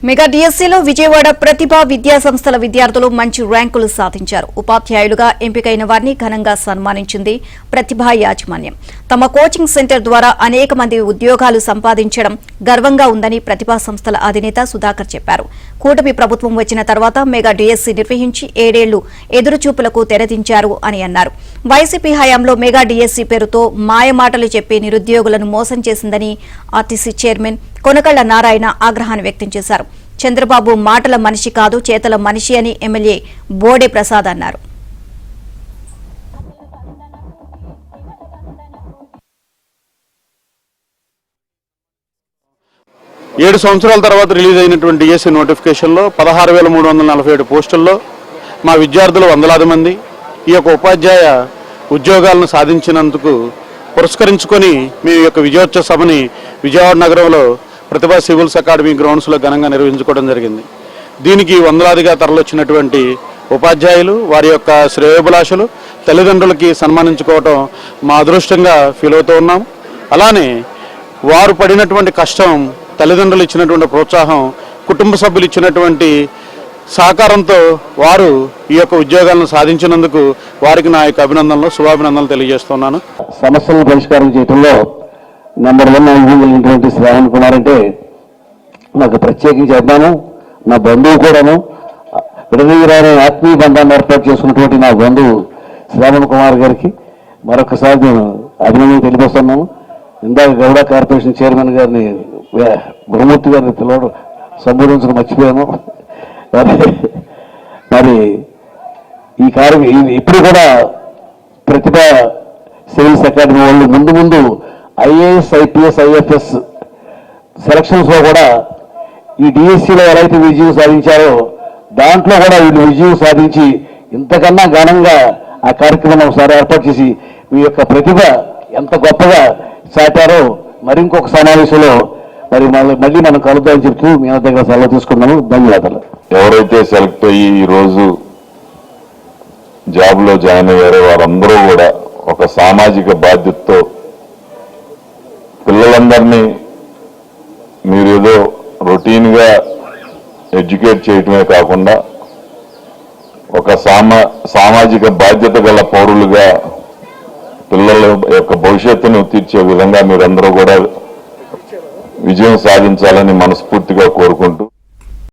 Mega డిఎస్సీలో Vijayawada ప్రతిభా విద్యా సంస్థల విద్యార్థులు మంచి ర్యాంకులు సాధించారు. ఉపాధ్యాయులుగా ఎంపికైన వారిని ఘనంగా సన్మానించింది ప్రతిభా యాజమాన్యం. తమ కోచింగ్ సెంటర్ ద్వారా అనేక మంది ఉద్యోగాలు సంపాదించడం గర్వంగా ఉందని ప్రతిభా సంస్థల అధినేత సుధాకర్ చెప్పారు. కూటమి ప్రభుత్వం వచ్చిన తర్వాత మెగా డిఎస్సీ నిర్వహించి 7 ఏళ్లు ఎదురుచూపులకు తెరదించారు అని అన్నారు. వైసీపీ హయాంలో మెగా డిఎస్సీ పేరుతో మాయమాటలు చెప్పి నిరుద్యోగులను మోసం చేసిందని ఆర్టీసీ చైర్మన్ కొనకళ్ల నారాయణ ఆగ్రహాన్ని వ్యక్తం చేశారు. చంద్రబాబు మాటల మనిషి కాదు, చేతల మనిషి అని ఎమ్మెల్యే బోడే ప్రసాద్ అన్నారు. ఏడు సంవత్సరాల తర్వాత రిలీజ్ అయినటువంటి డిఎస్సీ నోటిఫికేషన్లో 16,347 పోస్టుల్లో మా విద్యార్థులు వందలాది మంది ఈ యొక్క ఉపాధ్యాయ ఉద్యోగాలను సాధించినందుకు పురస్కరించుకొని మీ యొక్క విజయోత్సవ సభని విజయవాడ నగరంలో ప్రతిభా సివిల్స్ అకాడమీ గ్రౌండ్స్లో ఘనంగా నిర్వహించుకోవడం జరిగింది. దీనికి వందలాదిగా తరలొచ్చినటువంటి ఉపాధ్యాయులు, వారి యొక్క శ్రేయోభిలాషులు, తల్లిదండ్రులకి సన్మానించుకోవటం మా అదృష్టంగా ఫీల్ అవుతూ ఉన్నాం. అలానే వారు పడినటువంటి కష్టం, తల్లిదండ్రులు ఇచ్చినటువంటి ప్రోత్సాహం, కుటుంబ సభ్యులు ఇచ్చినటువంటి సహకారంతో వారు ఈ యొక్క ఉద్యోగాలను సాధించినందుకు వారికి నా యొక్క అభినందనలు, శుభాభినందనలు తెలియజేస్తున్నాను. సమస్యలను పరిష్కారం చేయడంలో నెంబర్ 1 అయినటువంటి శ్రావణ్ కుమార్ అంటే నాకు ప్రత్యేకించి అభిమానం. నా బంధువు కూడాను, విడదీయరాని ఆత్మీయ బంధాన్ని ఏర్పాటు చేసుకున్నటువంటి నా బంధువు శ్రావణ్ కుమార్ గారికి మరొకసారి నేను అభినందన తెలియజేస్తున్నాను. ఇందాక గౌడ కార్పొరేషన్ చైర్మన్ గారిని, బహుమూర్తి గారిని పిలవడం సంబోధించడం మర్చిపోయాను. మరి ఈ కార్యం ఇప్పుడు కూడా ప్రతిభ సివిల్స్ అకాడమీ వాళ్ళు ముందు ఐఏఎస్, ఐపీఎస్, ఐఎఫ్ఎస్ సెలక్షన్స్లో కూడా ఈ డిఎస్సీలో ఎలా అయితే విజయం సాధించారో దాంట్లో కూడా వీళ్ళు విజయం సాధించి ఇంతకన్నా ఘనంగా ఆ కార్యక్రమం ఒకసారి ఏర్పాటు చేసి మీ యొక్క ప్రతిభ ఎంత గొప్పగా చాటారో మరి ఇంకొక సమావేశంలో మళ్ళీ మనం కలుద్దామని చెప్తూ మీ దగ్గర సెలవు తీసుకున్నాను. ధన్యవాదాలు. ఎవరైతే సెలెక్ట్ అయ్యి ఈరోజు జాబ్లో జాయిన్ అయ్యారో వారందరూ కూడా ఒక సామాజిక బాధ్యతతో పిల్లలందరినీ మీరు ఏదో రొటీన్గా ఎడ్యుకేట్ చేయటమే కాకుండా ఒక సామాజిక బాధ్యత గల పౌరులుగా పిల్లల యొక్క భవిష్యత్తును తీర్చే విధంగా మీరందరూ కూడా విజయం సాధించాలని మనస్ఫూర్తిగా కోరుకుంటూ